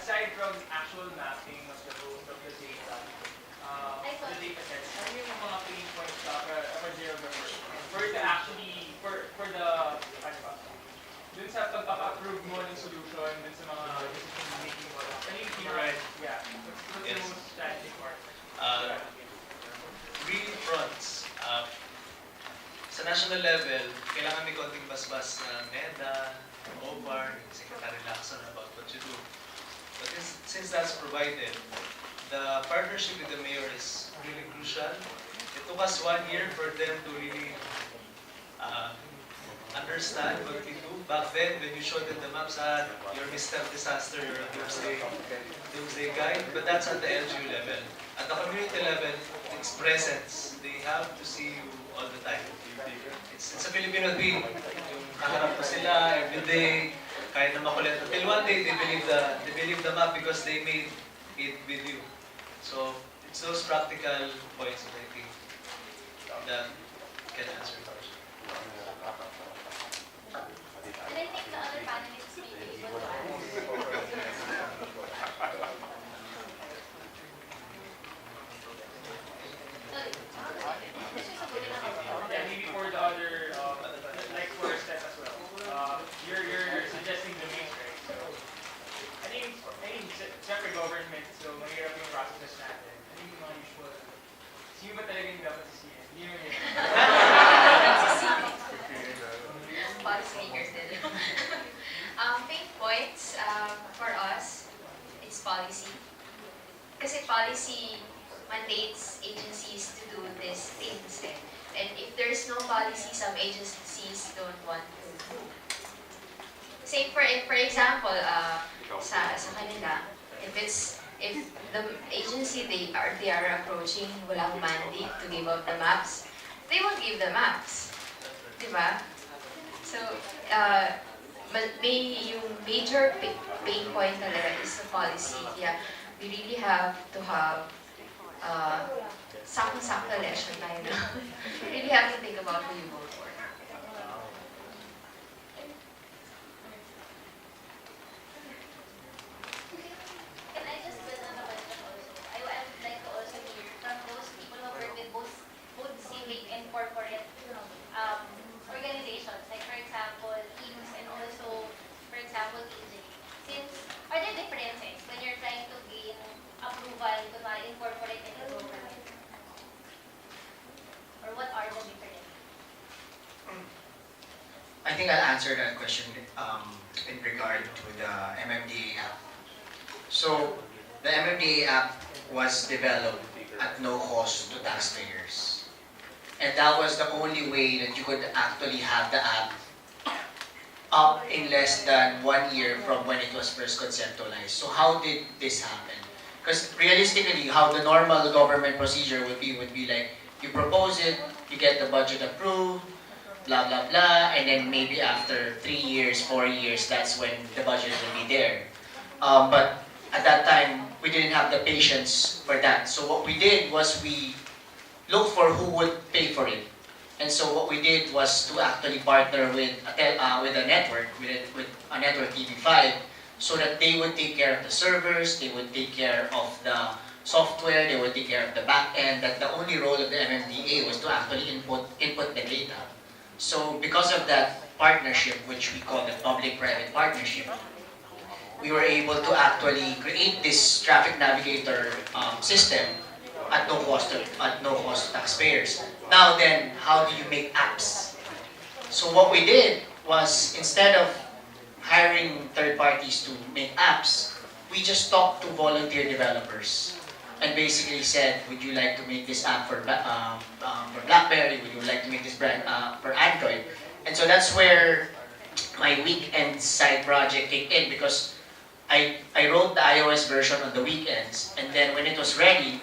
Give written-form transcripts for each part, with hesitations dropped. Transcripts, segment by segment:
Aside from actual mapping of the data sets, ano yung mga pain points for zero number? For the actually, for the, ano ba? Dun sa pagpapa-approve mo ng solution, dun sa mga decision making mo, ano yung pinaka, yeah, what's the most challenging part? Really fronts. Sa national level, kailangan may konting basbas ng NEDA, OPAR, Secretary Lacson about what you do. But since that's provided, the partnership with the mayor is really crucial. It took us 1 year for them to really understand what we do. Back then, when you showed them the maps, you're Mr. Disaster, you're a doomsday guy. But that's at the LGU level. At the community level, it's presence. They have to see you all the time. It's a Filipino thing. Yung kaharap mo sila every day, kaya na makulit. Until one day, they believe the map because they made it with you. So, it's those practical points that I think that can answer the question. And I think the other panelists may be able to answer. Yeah, maybe for the other, like for steps as well. You're suggesting domains, right? So, I think, separate government, so mahirap yung processes natin. I think yung mga usual, sino ba talaga yung dapat sisihin? Hindi naman yun. Policymakers din. Pain points for us is policy. Kasi policy mandates agencies to do these things. And if there's no policy, some agencies don't want to do. Say for example, sa kanila, if the agency they are approaching walang mandate to give out the maps, they won't give the maps. Diba? So, yung major pain point talaga is the policy. Yeah, we really have to have sakto-sakto election tayo na. We really have to think about who you vote for. Can I just build on the question also? I would like to also hear from those people who work with both civic and corporate organizations, like for example, teams and also, for example, TJ. Since, are there differences when you're trying to gain approval to incorporate in the government? Or what are the differences? I think I'll answer that question in regard to the MMDA app. So, the MMDA app was developed at no cost to taxpayers. And that was the only way that you could actually have the app up in less than 1 year from when it was first conceptualized. So how did this happen? Because realistically, how the normal government procedure would be like, you propose it, you get the budget approved, blah, blah, blah, and then maybe after 3 years, 4 years, that's when the budget will be there. But at that time, we didn't have the patience for that. So what we did was we looked for who would pay for it. And so what we did was to actually partner with a network, with a network TV5, so that they would take care of the servers, they would take care of the software, they would take care of the back end, that the only role of the MMDA was to actually input the data. So because of that partnership, which we call the public-private partnership, we were able to actually create this traffic navigator system at no cost to taxpayers. Now then, how do you make apps? So what we did was, instead of hiring third parties to make apps, we just talked to volunteer developers and basically said, would you like to make this app for BlackBerry? Would you like to make this for Android? And so that's where my weekend side project kicked in, because I wrote the iOS version on the weekends, and then when it was ready,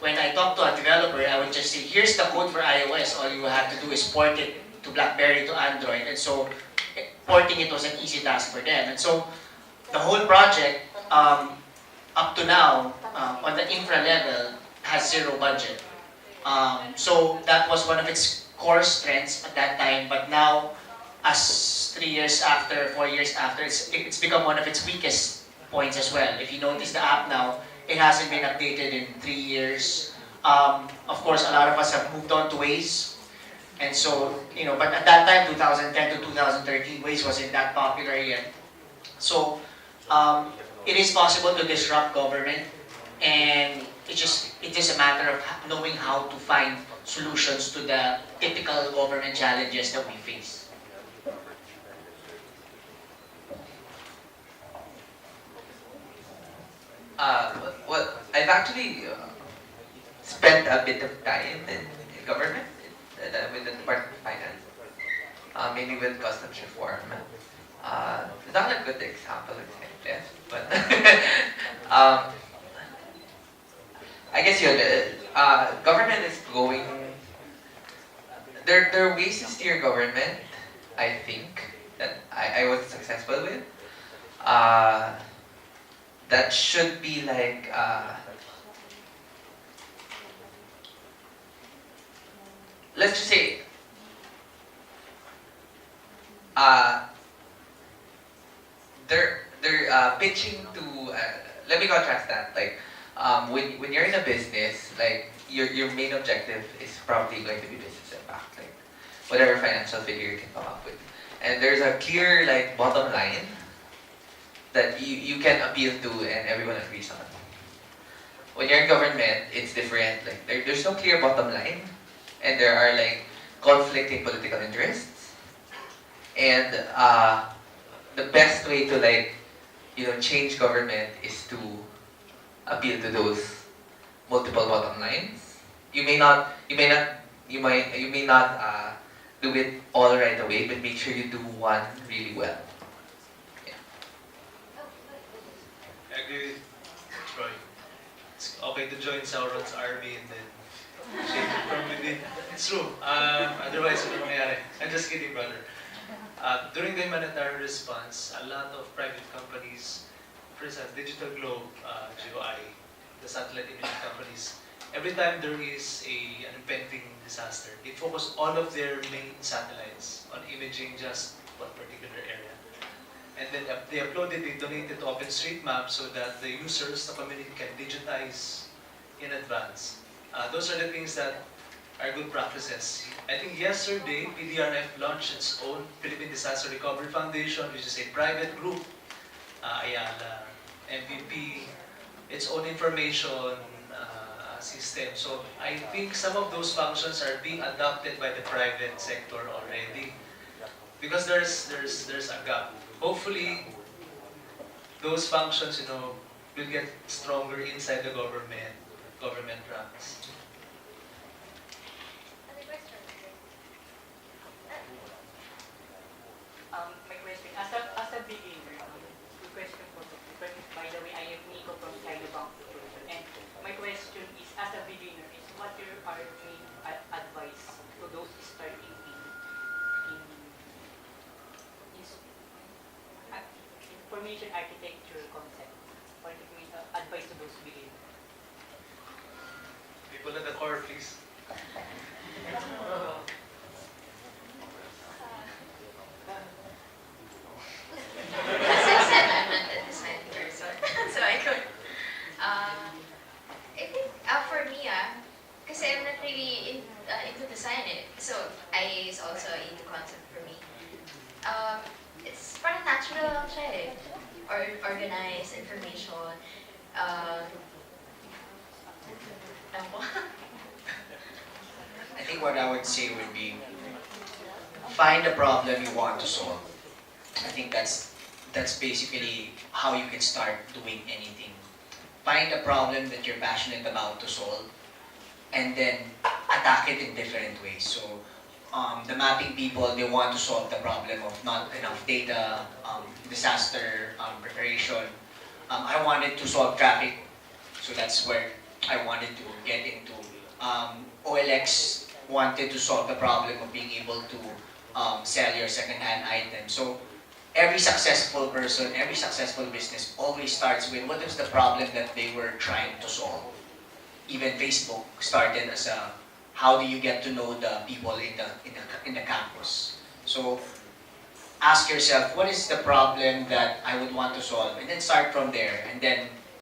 when I talked to a developer, I would just say, here's the code for iOS. All you have to do is port it to BlackBerry to Android. And so porting it was an easy task for them. And so the whole project, up to now, on the infra level, has zero budget. So that was one of its core strengths at that time. But now, as 3 years after, 4 years after, it's become one of its weakest points as well. If you notice the app now, it hasn't been updated in 3 years. Of course, a lot of us have moved on to Waze. And so, but at that time, 2010 to 2013, Waze wasn't that popular yet. So, it is possible to disrupt government, and it's just a matter of knowing how to find solutions to the typical government challenges that we face. Well, I've actually spent a bit of time in government, with the Department of Finance, mainly with customs reform. Not a good example of left, but I guess government is going. There are ways to steer government, I think, that I was successful with. That should be like let's just say they're pitching to let me contrast that, like when you're in a business, like your main objective is probably going to be business impact, like whatever financial figure you can come up with, and there's a clear like bottom line that you can appeal to and everyone agrees on. When you're in government, it's different. Like there's no clear bottom line, and there are like conflicting political interests, and the best way to like change government is to appeal to those multiple bottom lines. You may not do it all right away, but make sure you do one really well. I agree with Troy. It's okay to join Sauron's army and then shape it from within. It's true. Otherwise, ano mangyayari? I'm just kidding, brother. During the humanitarian response, a lot of private companies, for instance, Digital Globe, GOI, the satellite imaging companies, every time there is an impending disaster, they focus all of their main satellites on imaging just one particular area. And then they upload it, they donate it to OpenStreetMap so that the users, the community can digitize in advance. Those are the things that are good practices. I think yesterday, PDRF launched its own Philippine Disaster Recovery Foundation, which is a private group, Ayala, MVP, its own information system. So I think some of those functions are being adopted by the private sector already, because there's a gap. Hopefully, those functions, will get stronger inside the government ranks. My question, as a beginner, the question for by the way, I am Nico from China Institution, and my question is, as a beginner, is what your main advice to those starting information architecture concept? What is your advice to those beginners? People at the core, please. As I said, I'm not a design person, so I could. I think for me, because I'm not really into design, so I is also into concept for me. It's parang natural lang siya eh. Or organize information. Ano I think what I would say would be, find a problem you want to solve. I think that's basically how you can start doing anything. Find a problem that you're passionate about to solve, and then attack it in different ways. So the mapping people, they want to solve the problem of not enough data, disaster preparation. I wanted to solve traffic, so that's where I wanted to get into. OLX wanted to solve the problem of being able to sell your second-hand items. So every successful person, every successful business always starts with what is the problem that they were trying to solve. Even Facebook started as a, how do you get to know the people in the campus? So ask yourself, what is the problem that I would want to solve? And then start from there. And then